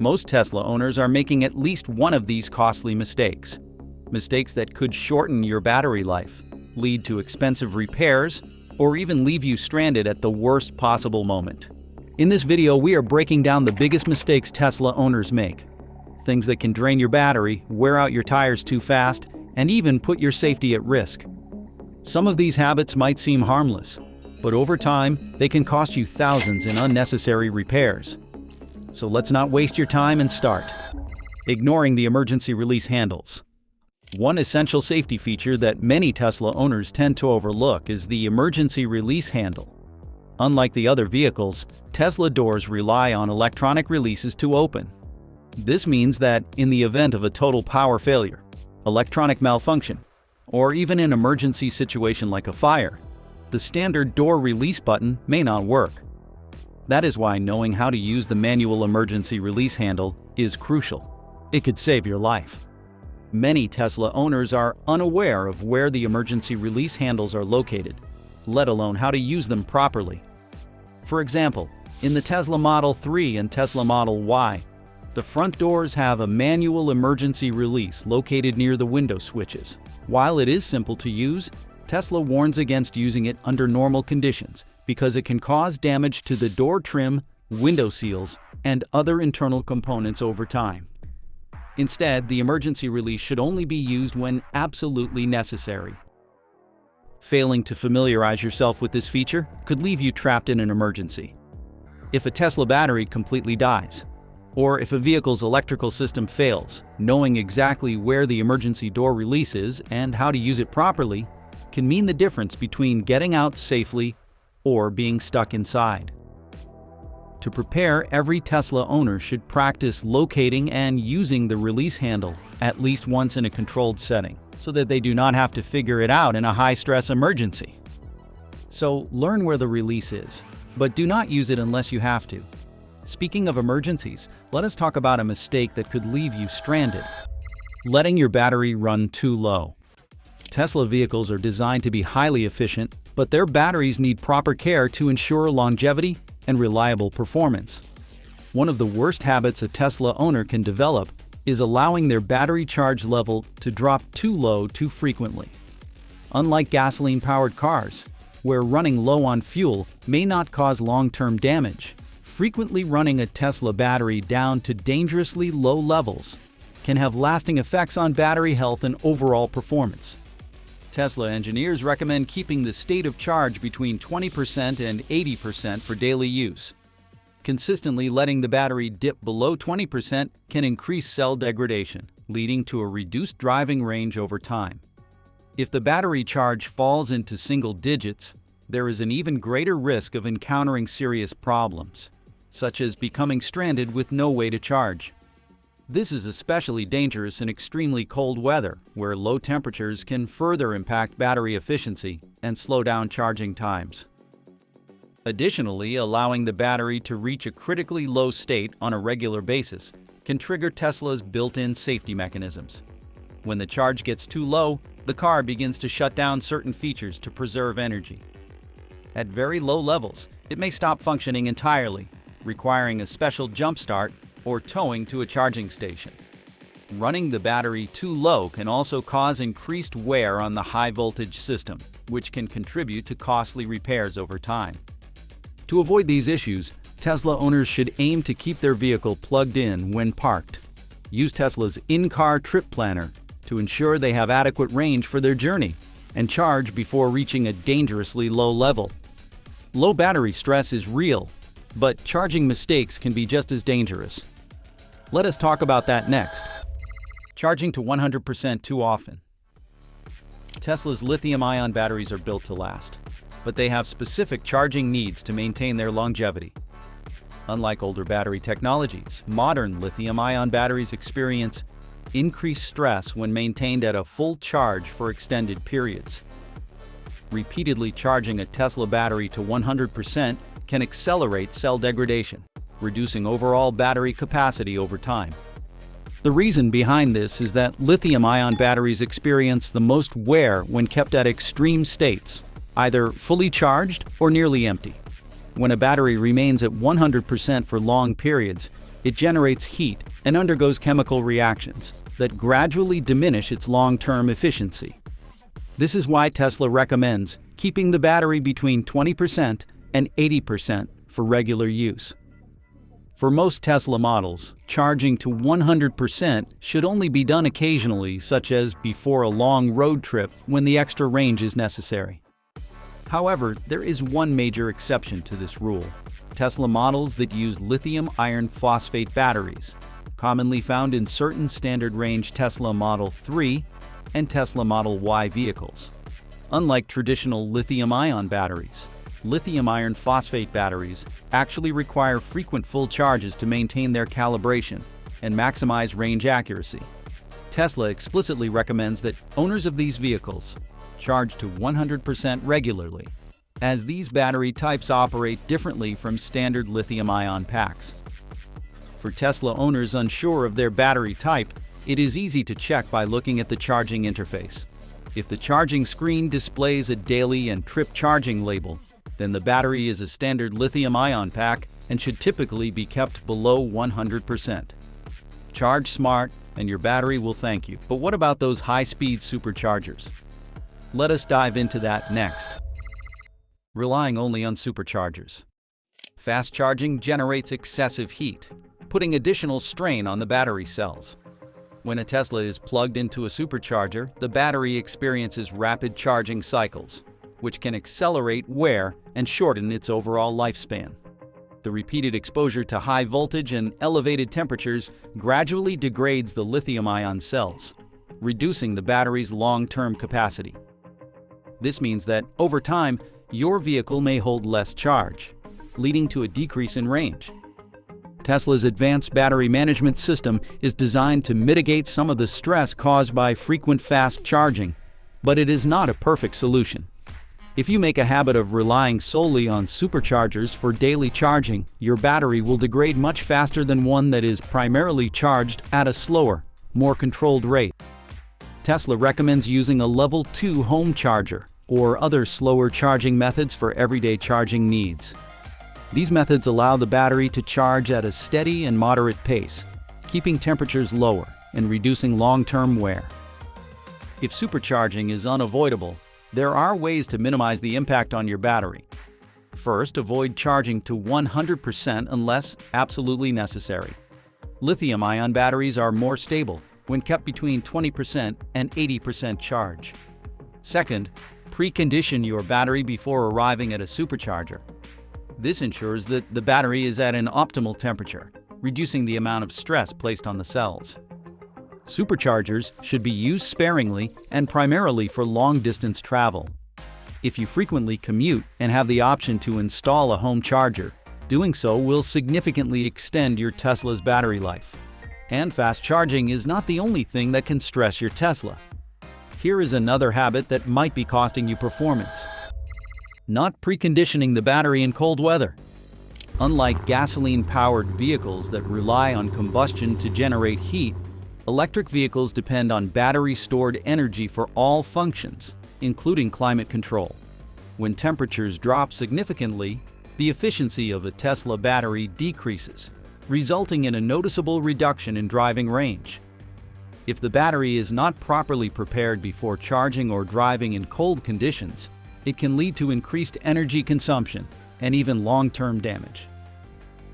Most Tesla owners are making at least one of these costly mistakes. Mistakes that could shorten your battery life, lead to expensive repairs, or even leave you stranded at the worst possible moment. In this video, we are breaking down the biggest mistakes Tesla owners make. Things that can drain your battery, wear out your tires too fast, and even put your safety at risk. Some of these habits might seem harmless, but over time, they can cost you thousands in unnecessary repairs. So let's not waste your time and start. Ignoring the emergency release handles. One essential safety feature that many Tesla owners tend to overlook is the emergency release handle. Unlike the other vehicles, Tesla doors rely on electronic releases to open. This means that in the event of a total power failure, electronic malfunction, or even an emergency situation like a fire, the standard door release button may not work. That is why knowing how to use the manual emergency release handle is crucial. It could save your life. Many Tesla owners are unaware of where the emergency release handles are located, let alone how to use them properly. For example, in the Tesla Model 3 and Tesla Model Y, the front doors have a manual emergency release located near the window switches. While it is simple to use, Tesla warns against using it under normal conditions because it can cause damage to the door trim, window seals, and other internal components over time. Instead, the emergency release should only be used when absolutely necessary. Failing to familiarize yourself with this feature could leave you trapped in an emergency. If a Tesla battery completely dies, or if a vehicle's electrical system fails, knowing exactly where the emergency door release is and how to use it properly can mean the difference between getting out safely or being stuck inside. To prepare, every Tesla owner should practice locating and using the release handle at least once in a controlled setting, so that they do not have to figure it out in a high-stress emergency. So learn where the release is, but do not use it unless you have to. Speaking of emergencies, let us talk about a mistake that could leave you stranded. Letting your battery run too low. Tesla vehicles are designed to be highly efficient, but their batteries need proper care to ensure longevity and reliable performance. One of the worst habits a Tesla owner can develop is allowing their battery charge level to drop too low too frequently. Unlike gasoline-powered cars, where running low on fuel may not cause long-term damage, frequently running a Tesla battery down to dangerously low levels can have lasting effects on battery health and overall performance. Tesla engineers recommend keeping the state of charge between 20% and 80% for daily use. Consistently letting the battery dip below 20% can increase cell degradation, leading to a reduced driving range over time. If the battery charge falls into single digits, there is an even greater risk of encountering serious problems, such as becoming stranded with no way to charge. This is especially dangerous in extremely cold weather, where low temperatures can further impact battery efficiency and slow down charging times. Additionally, allowing the battery to reach a critically low state on a regular basis can trigger Tesla's built-in safety mechanisms. When the charge gets too low, the car begins to shut down certain features to preserve energy. At very low levels, it may stop functioning entirely, requiring a special jump start or towing to a charging station. Running the battery too low can also cause increased wear on the high-voltage system, which can contribute to costly repairs over time. To avoid these issues, Tesla owners should aim to keep their vehicle plugged in when parked. Use Tesla's in-car trip planner to ensure they have adequate range for their journey, and charge before reaching a dangerously low level. Low battery stress is real, but charging mistakes can be just as dangerous. Let us talk about that next. Charging to 100% too often. Tesla's lithium-ion batteries are built to last, but they have specific charging needs to maintain their longevity. Unlike older battery technologies, modern lithium-ion batteries experience increased stress when maintained at a full charge for extended periods. Repeatedly charging a Tesla battery to 100% can accelerate cell degradation, reducing overall battery capacity over time. The reason behind this is that lithium-ion batteries experience the most wear when kept at extreme states, either fully charged or nearly empty. When a battery remains at 100% for long periods, It generates heat and undergoes chemical reactions that gradually diminish its long-term efficiency. This is why Tesla recommends keeping the battery between 20% and 80% for regular use. For most Tesla models, charging to 100% should only be done occasionally, such as before a long road trip when the extra range is necessary. However, there is one major exception to this rule: Tesla models that use lithium iron phosphate batteries, commonly found in certain standard range Tesla Model 3 and Tesla Model Y vehicles. Unlike traditional lithium-ion batteries, lithium iron phosphate batteries actually require frequent full charges to maintain their calibration and maximize range accuracy. Tesla explicitly recommends that owners of these vehicles charge to 100% regularly, as these battery types operate differently from standard lithium-ion packs. For Tesla owners unsure of their battery type, it is easy to check by looking at the charging interface. If the charging screen displays a daily and trip charging label, then the battery is a standard lithium-ion pack and should typically be kept below 100%. Charge smart and your battery will thank you. But what about those high-speed superchargers? Let us dive into that next. Relying only on superchargers. Fast charging generates excessive heat, putting additional strain on the battery cells. When a Tesla is plugged into a supercharger, the battery experiences rapid charging cycles, which can accelerate wear and shorten its overall lifespan. The repeated exposure to high voltage and elevated temperatures gradually degrades the lithium-ion cells, reducing the battery's long-term capacity. This means that, over time, your vehicle may hold less charge, leading to a decrease in range. Tesla's advanced battery management system is designed to mitigate some of the stress caused by frequent fast charging, but it is not a perfect solution. If you make a habit of relying solely on superchargers for daily charging, your battery will degrade much faster than one that is primarily charged at a slower, more controlled rate. Tesla recommends using a Level 2 home charger or other slower charging methods for everyday charging needs. These methods allow the battery to charge at a steady and moderate pace, keeping temperatures lower and reducing long-term wear. If supercharging is unavoidable, there are ways to minimize the impact on your battery. First, avoid charging to 100% unless absolutely necessary. Lithium-ion batteries are more stable when kept between 20% and 80% charge. Second, precondition your battery before arriving at a supercharger. This ensures that the battery is at an optimal temperature, reducing the amount of stress placed on the cells. Superchargers should be used sparingly and primarily for long-distance travel. If you frequently commute and have the option to install a home charger, doing so will significantly extend your Tesla's battery life. And fast charging is not the only thing that can stress your Tesla. Here is another habit that might be costing you performance: not preconditioning the battery in cold weather. Unlike gasoline-powered vehicles that rely on combustion to generate heat, electric vehicles depend on battery-stored energy for all functions, including climate control. When temperatures drop significantly, the efficiency of a Tesla battery decreases, resulting in a noticeable reduction in driving range. If the battery is not properly prepared before charging or driving in cold conditions, it can lead to increased energy consumption and even long-term damage.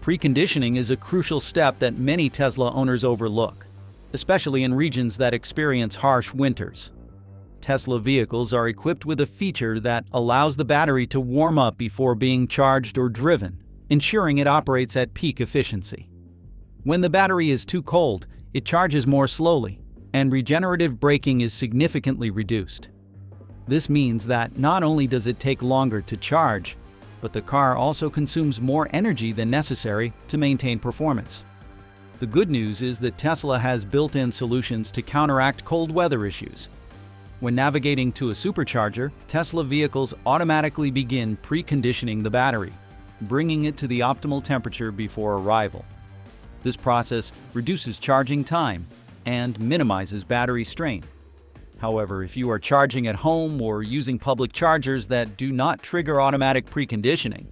Preconditioning is a crucial step that many Tesla owners overlook, especially in regions that experience harsh winters. Tesla vehicles are equipped with a feature that allows the battery to warm up before being charged or driven, ensuring it operates at peak efficiency. When the battery is too cold, it charges more slowly, and regenerative braking is significantly reduced. This means that not only does it take longer to charge, but the car also consumes more energy than necessary to maintain performance. The good news is that Tesla has built-in solutions to counteract cold weather issues. When navigating to a supercharger, Tesla vehicles automatically begin preconditioning the battery, bringing it to the optimal temperature before arrival. This process reduces charging time and minimizes battery strain. However, if you are charging at home or using public chargers that do not trigger automatic preconditioning,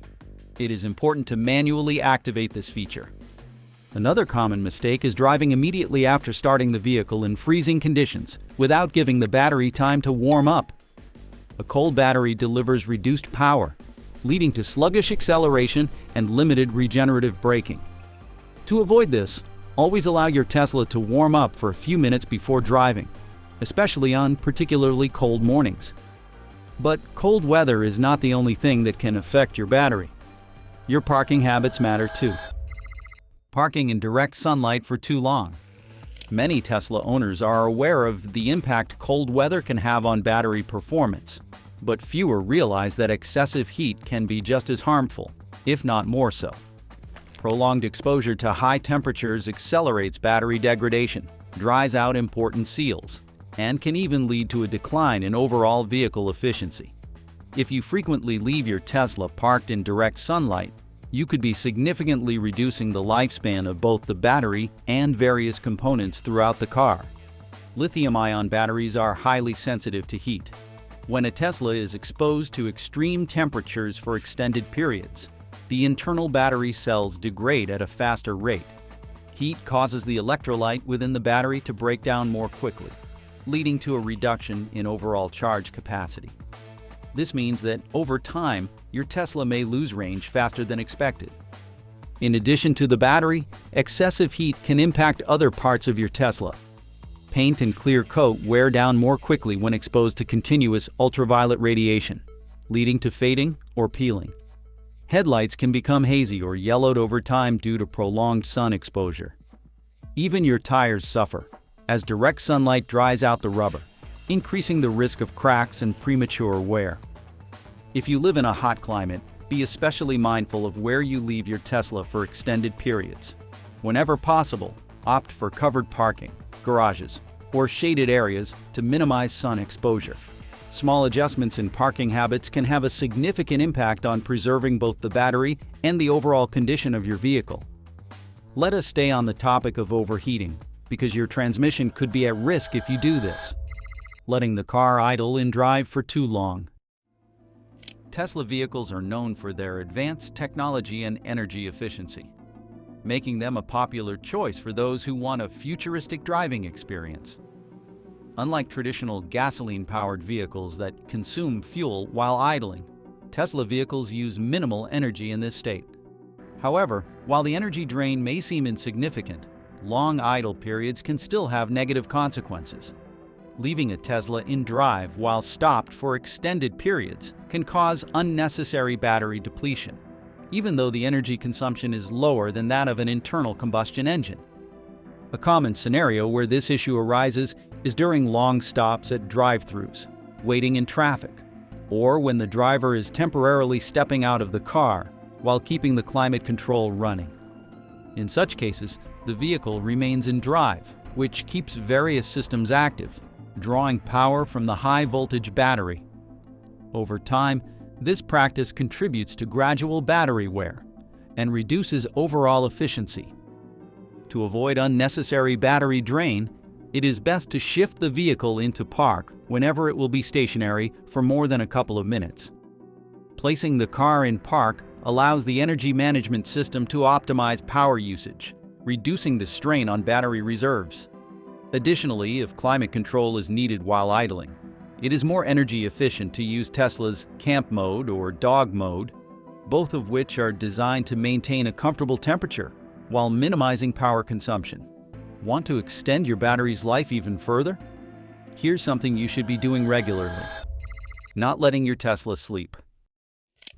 it is important to manually activate this feature. Another common mistake is driving immediately after starting the vehicle in freezing conditions without giving the battery time to warm up. A cold battery delivers reduced power, leading to sluggish acceleration and limited regenerative braking. To avoid this, always allow your Tesla to warm up for a few minutes before driving, especially on particularly cold mornings. But cold weather is not the only thing that can affect your battery. Your parking habits matter too. Parking in direct sunlight for too long. Many Tesla owners are aware of the impact cold weather can have on battery performance, but fewer realize that excessive heat can be just as harmful, if not more so. Prolonged exposure to high temperatures accelerates battery degradation, dries out important seals, and can even lead to a decline in overall vehicle efficiency. If you frequently leave your Tesla parked in direct sunlight, you could be significantly reducing the lifespan of both the battery and various components throughout the car. Lithium-ion batteries are highly sensitive to heat. When a Tesla is exposed to extreme temperatures for extended periods, the internal battery cells degrade at a faster rate. Heat causes the electrolyte within the battery to break down more quickly, leading to a reduction in overall charge capacity. This means that over time, your Tesla may lose range faster than expected. In addition to the battery, excessive heat can impact other parts of your Tesla. Paint and clear coat wear down more quickly when exposed to continuous ultraviolet radiation, leading to fading or peeling. Headlights can become hazy or yellowed over time due to prolonged sun exposure. Even your tires suffer, as direct sunlight dries out the rubber, increasing the risk of cracks and premature wear. If you live in a hot climate, be especially mindful of where you leave your Tesla for extended periods. Whenever possible, opt for covered parking, garages, or shaded areas to minimize sun exposure. Small adjustments in parking habits can have a significant impact on preserving both the battery and the overall condition of your vehicle. Let us stay on the topic of overheating, because your transmission could be at risk if you do this. Letting the car idle in drive for too long. Tesla vehicles are known for their advanced technology and energy efficiency, making them a popular choice for those who want a futuristic driving experience. Unlike traditional gasoline-powered vehicles that consume fuel while idling, Tesla vehicles use minimal energy in this state. However, while the energy drain may seem insignificant, long idle periods can still have negative consequences. Leaving a Tesla in drive while stopped for extended periods can cause unnecessary battery depletion, even though the energy consumption is lower than that of an internal combustion engine. A common scenario where this issue arises is during long stops at drive-thrus, waiting in traffic, or when the driver is temporarily stepping out of the car while keeping the climate control running. In such cases, the vehicle remains in drive, which keeps various systems active, drawing power from the high-voltage battery. Over time, this practice contributes to gradual battery wear and reduces overall efficiency. To avoid unnecessary battery drain, it is best to shift the vehicle into park whenever it will be stationary for more than a couple of minutes. Placing the car in park allows the energy management system to optimize power usage, reducing the strain on battery reserves. Additionally, if climate control is needed while idling, it is more energy efficient to use Tesla's camp mode or dog mode, both of which are designed to maintain a comfortable temperature while minimizing power consumption. Want to extend your battery's life even further? Here's something you should be doing regularly. Not letting your Tesla sleep.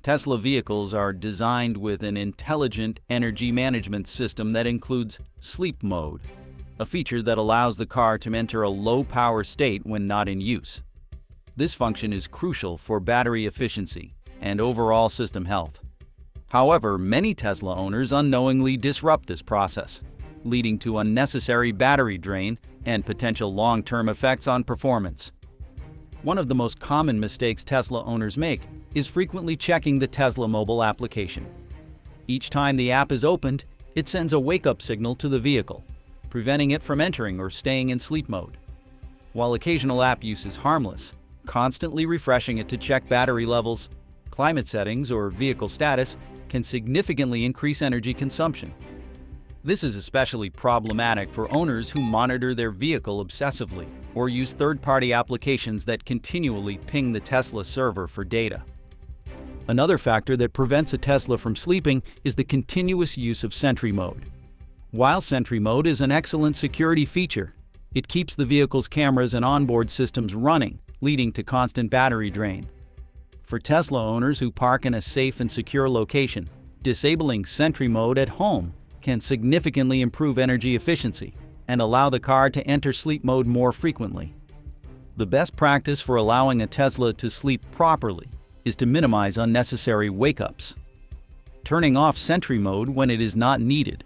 Tesla vehicles are designed with an intelligent energy management system that includes sleep mode, a feature that allows the car to enter a low-power state when not in use. This function is crucial for battery efficiency and overall system health. However, many Tesla owners unknowingly disrupt this process, leading to unnecessary battery drain and potential long-term effects on performance. One of the most common mistakes Tesla owners make is frequently checking the Tesla mobile application. Each time the app is opened, it sends a wake-up signal to the vehicle, preventing it from entering or staying in sleep mode. While occasional app use is harmless, constantly refreshing it to check battery levels, climate settings, or vehicle status can significantly increase energy consumption. This is especially problematic for owners who monitor their vehicle obsessively or use third-party applications that continually ping the Tesla server for data. Another factor that prevents a Tesla from sleeping is the continuous use of Sentry Mode. While Sentry Mode is an excellent security feature, it keeps the vehicle's cameras and onboard systems running, leading to constant battery drain. For Tesla owners who park in a safe and secure location, disabling Sentry Mode at home can significantly improve energy efficiency and allow the car to enter sleep mode more frequently. The best practice for allowing a Tesla to sleep properly is to minimize unnecessary wake-ups. Turning off Sentry Mode when it is not needed,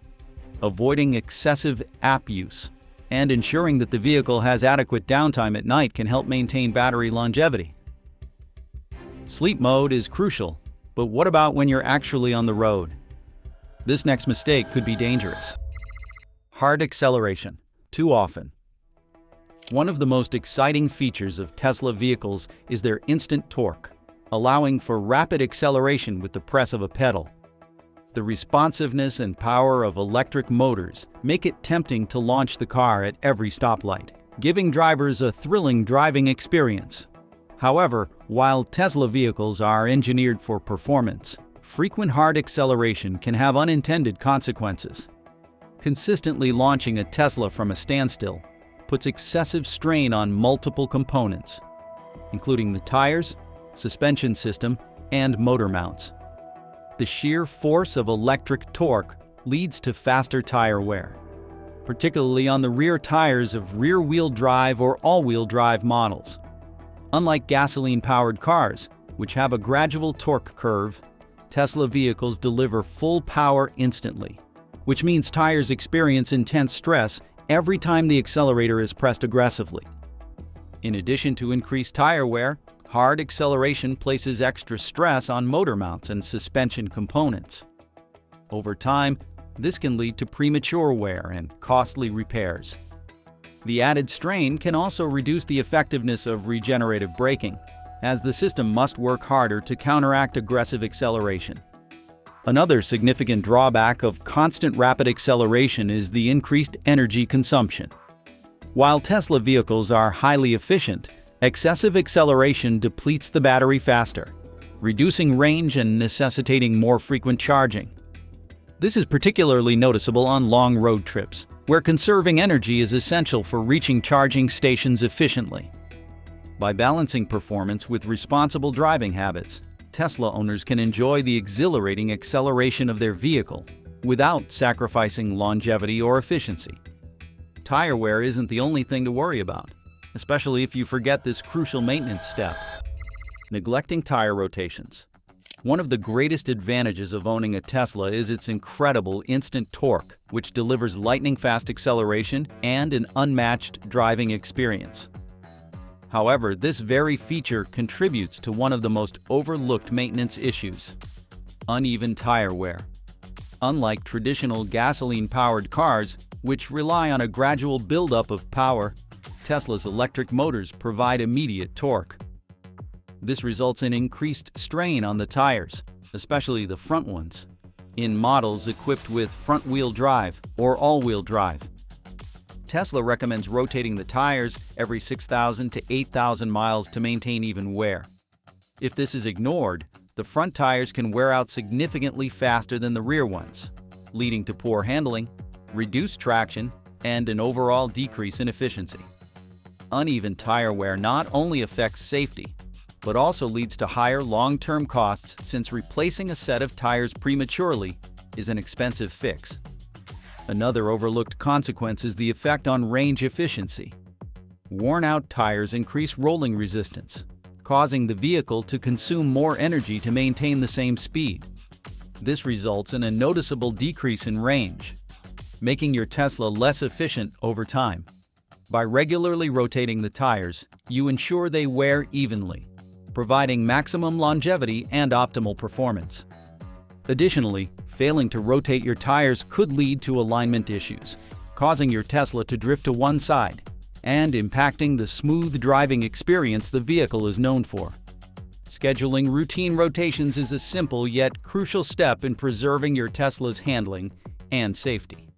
avoiding excessive app use, and ensuring that the vehicle has adequate downtime at night can help maintain battery longevity. Sleep mode is crucial, but what about when you're actually on the road? This next mistake could be dangerous. Hard acceleration, too often. One of the most exciting features of Tesla vehicles is their instant torque, allowing for rapid acceleration with the press of a pedal. The responsiveness and power of electric motors make it tempting to launch the car at every stoplight, giving drivers a thrilling driving experience. However, while Tesla vehicles are engineered for performance, frequent hard acceleration can have unintended consequences. Consistently launching a Tesla from a standstill puts excessive strain on multiple components, including the tires, suspension system, and motor mounts. The sheer force of electric torque leads to faster tire wear, particularly on the rear tires of rear-wheel drive or all-wheel drive models. Unlike gasoline-powered cars, which have a gradual torque curve, Tesla vehicles deliver full power instantly, which means tires experience intense stress every time the accelerator is pressed aggressively. In addition to increased tire wear, hard acceleration places extra stress on motor mounts and suspension components. Over time, this can lead to premature wear and costly repairs. The added strain can also reduce the effectiveness of regenerative braking, as the system must work harder to counteract aggressive acceleration. Another significant drawback of constant rapid acceleration is the increased energy consumption. While Tesla vehicles are highly efficient, excessive acceleration depletes the battery faster, reducing range and necessitating more frequent charging. This is particularly noticeable on long road trips, where conserving energy is essential for reaching charging stations efficiently. By balancing performance with responsible driving habits, Tesla owners can enjoy the exhilarating acceleration of their vehicle without sacrificing longevity or efficiency. Tire wear isn't the only thing to worry about, especially if you forget this crucial maintenance step. Neglecting tire rotations. One of the greatest advantages of owning a Tesla is its incredible instant torque, which delivers lightning-fast acceleration and an unmatched driving experience. However, this very feature contributes to one of the most overlooked maintenance issues: uneven tire wear. Unlike traditional gasoline-powered cars, which rely on a gradual buildup of power, Tesla's electric motors provide immediate torque. This results in increased strain on the tires, especially the front ones, in models equipped with front-wheel drive or all-wheel drive. Tesla recommends rotating the tires every 6,000 to 8,000 miles to maintain even wear. If this is ignored, the front tires can wear out significantly faster than the rear ones, leading to poor handling, reduced traction, and an overall decrease in efficiency. Uneven tire wear not only affects safety, but also leads to higher long-term costs, since replacing a set of tires prematurely is an expensive fix. Another overlooked consequence is the effect on range efficiency. Worn-out tires increase rolling resistance, causing the vehicle to consume more energy to maintain the same speed. This results in a noticeable decrease in range, making your Tesla less efficient over time. By regularly rotating the tires, you ensure they wear evenly, providing maximum longevity and optimal performance. Additionally, failing to rotate your tires could lead to alignment issues, causing your Tesla to drift to one side and impacting the smooth driving experience the vehicle is known for. Scheduling routine rotations is a simple yet crucial step in preserving your Tesla's handling and safety.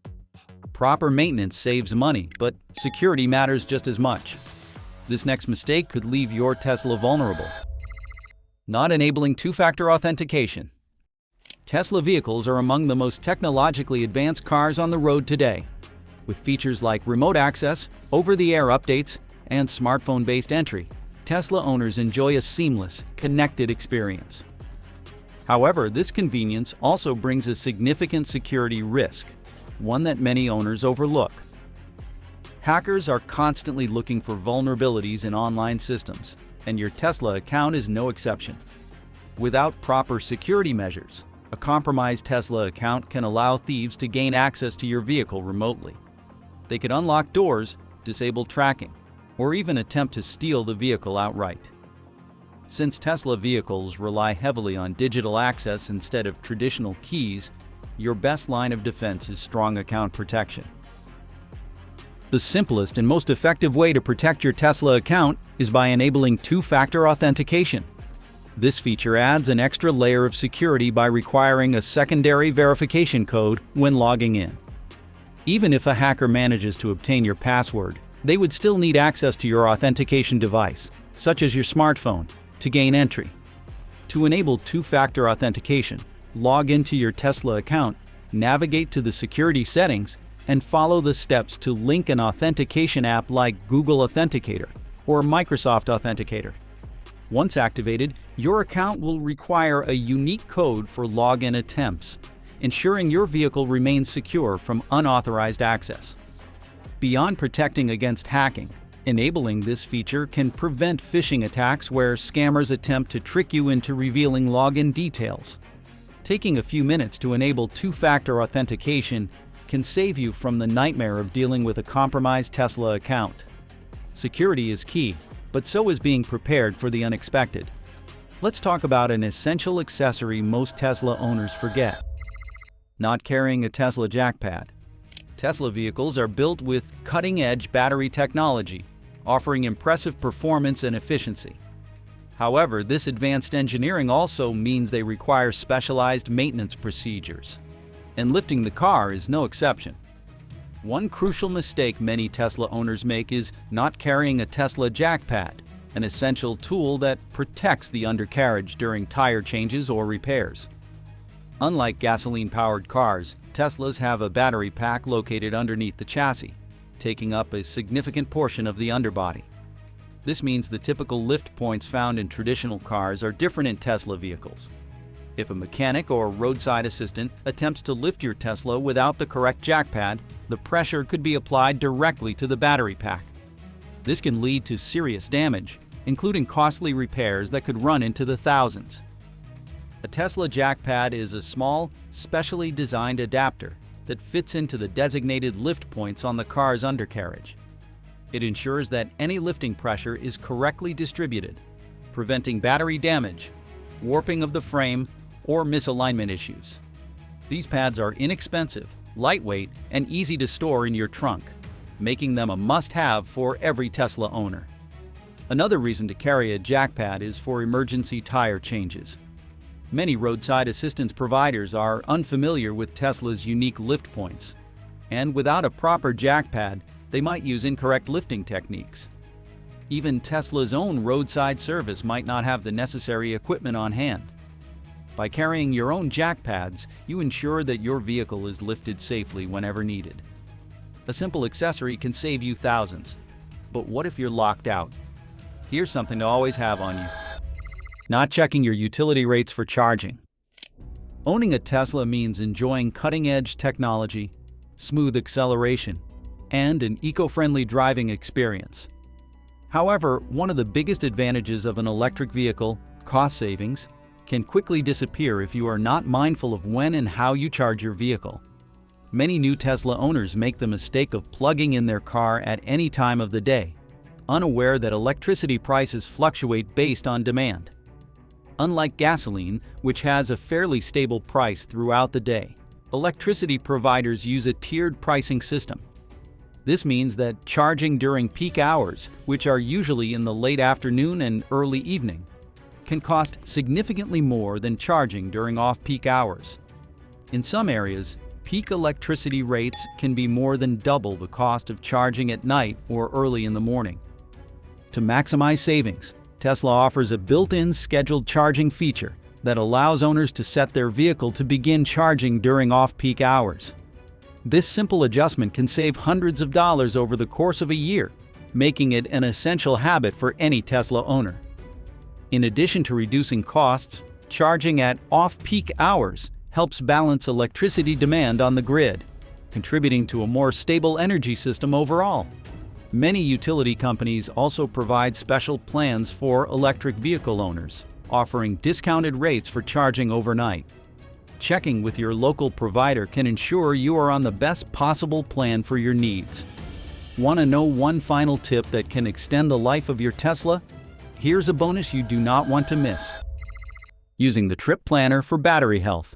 Proper maintenance saves money, but security matters just as much. This next mistake could leave your Tesla vulnerable. Not enabling two-factor authentication. Tesla vehicles are among the most technologically advanced cars on the road today. With features like remote access, over-the-air updates, and smartphone-based entry, Tesla owners enjoy a seamless, connected experience. However, this convenience also brings a significant security risk, one that many owners overlook. Hackers are constantly looking for vulnerabilities in online systems, and your Tesla account is no exception. Without proper security measures, a compromised Tesla account can allow thieves to gain access to your vehicle remotely. They could unlock doors, disable tracking, or even attempt to steal the vehicle outright. Since Tesla vehicles rely heavily on digital access instead of traditional keys, your best line of defense is strong account protection. The simplest and most effective way to protect your Tesla account is by enabling two-factor authentication. This feature adds an extra layer of security by requiring a secondary verification code when logging in. Even if a hacker manages to obtain your password, they would still need access to your authentication device, such as your smartphone, to gain entry. To enable two-factor authentication, log into your Tesla account, navigate to the security settings, and follow the steps to link an authentication app like Google Authenticator or Microsoft Authenticator. Once activated, your account will require a unique code for login attempts, ensuring your vehicle remains secure from unauthorized access. Beyond protecting against hacking, enabling this feature can prevent phishing attacks where scammers attempt to trick you into revealing login details. Taking a few minutes to enable two-factor authentication can save you from the nightmare of dealing with a compromised Tesla account. Security is key, but so is being prepared for the unexpected. Let's talk about an essential accessory most Tesla owners forget: not carrying a Tesla jack pad. Tesla vehicles are built with cutting-edge battery technology, offering impressive performance and efficiency. However, this advanced engineering also means they require specialized maintenance procedures, and lifting the car is no exception. One crucial mistake many Tesla owners make is not carrying a Tesla jack pad, an essential tool that protects the undercarriage during tire changes or repairs. Unlike gasoline-powered cars, Teslas have a battery pack located underneath the chassis, taking up a significant portion of the underbody. This means the typical lift points found in traditional cars are different in Tesla vehicles. If a mechanic or roadside assistant attempts to lift your Tesla without the correct jack pad, the pressure could be applied directly to the battery pack. This can lead to serious damage, including costly repairs that could run into the thousands. A Tesla jack pad is a small, specially designed adapter that fits into the designated lift points on the car's undercarriage. It ensures that any lifting pressure is correctly distributed, preventing battery damage, warping of the frame, or misalignment issues. These pads are inexpensive, lightweight, and easy to store in your trunk, making them a must-have for every Tesla owner. Another reason to carry a jack pad is for emergency tire changes. Many roadside assistance providers are unfamiliar with Tesla's unique lift points, and without a proper jack pad, they might use incorrect lifting techniques. Even Tesla's own roadside service might not have the necessary equipment on hand. By carrying your own jack pads, you ensure that your vehicle is lifted safely whenever needed. A simple accessory can save you thousands. But what if you're locked out? Here's something to always have on you: not checking your utility rates for charging. Owning a Tesla means enjoying cutting-edge technology, smooth acceleration, and an eco-friendly driving experience. However, one of the biggest advantages of an electric vehicle, cost savings, can quickly disappear if you are not mindful of when and how you charge your vehicle. Many new Tesla owners make the mistake of plugging in their car at any time of the day, unaware that electricity prices fluctuate based on demand. Unlike gasoline, which has a fairly stable price throughout the day, electricity providers use a tiered pricing system. This means that charging during peak hours, which are usually in the late afternoon and early evening, can cost significantly more than charging during off-peak hours. In some areas, peak electricity rates can be more than double the cost of charging at night or early in the morning. To maximize savings, Tesla offers a built-in scheduled charging feature that allows owners to set their vehicle to begin charging during off-peak hours. This simple adjustment can save hundreds of dollars over the course of a year, making it an essential habit for any Tesla owner. In addition to reducing costs, charging at off-peak hours helps balance electricity demand on the grid, contributing to a more stable energy system overall. Many utility companies also provide special plans for electric vehicle owners, offering discounted rates for charging overnight. Checking with your local provider can ensure you are on the best possible plan for your needs. Want to know one final tip that can extend the life of your Tesla? Here's a bonus you do not want to miss. Using the trip planner for battery health.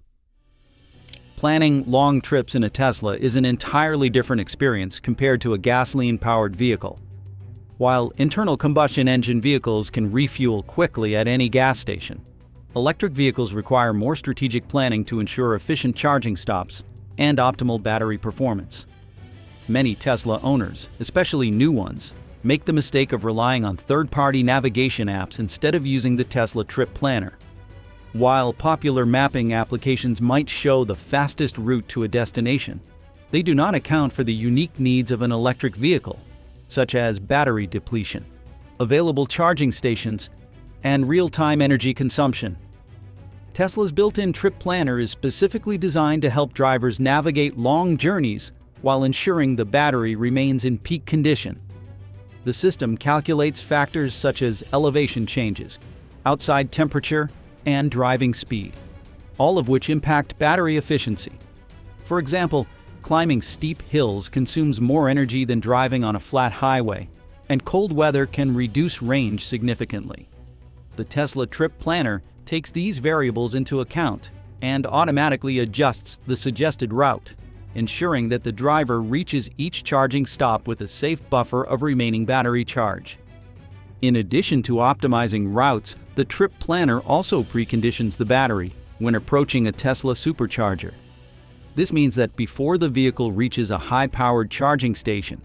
Planning long trips in a Tesla is an entirely different experience compared to a gasoline-powered vehicle. While internal combustion engine vehicles can refuel quickly at any gas station, electric vehicles require more strategic planning to ensure efficient charging stops and optimal battery performance. Many Tesla owners, especially new ones, make the mistake of relying on third-party navigation apps instead of using the Tesla Trip Planner. While popular mapping applications might show the fastest route to a destination, they do not account for the unique needs of an electric vehicle, such as battery depletion, available charging stations, and real-time energy consumption. Tesla's built-in Trip Planner is specifically designed to help drivers navigate long journeys while ensuring the battery remains in peak condition. The system calculates factors such as elevation changes, outside temperature, and driving speed, all of which impact battery efficiency. For example, climbing steep hills consumes more energy than driving on a flat highway, and cold weather can reduce range significantly. The Tesla Trip Planner takes these variables into account and automatically adjusts the suggested route, ensuring that the driver reaches each charging stop with a safe buffer of remaining battery charge. In addition to optimizing routes, the Trip Planner also preconditions the battery when approaching a Tesla Supercharger. This means that before the vehicle reaches a high-powered charging station,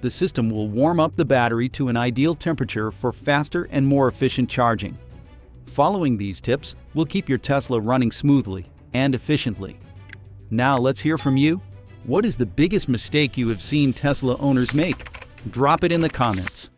the system will warm up the battery to an ideal temperature for faster and more efficient charging. Following these tips will keep your Tesla running smoothly and efficiently. Now let's hear from you. What is the biggest mistake you have seen Tesla owners make? Drop it in the comments.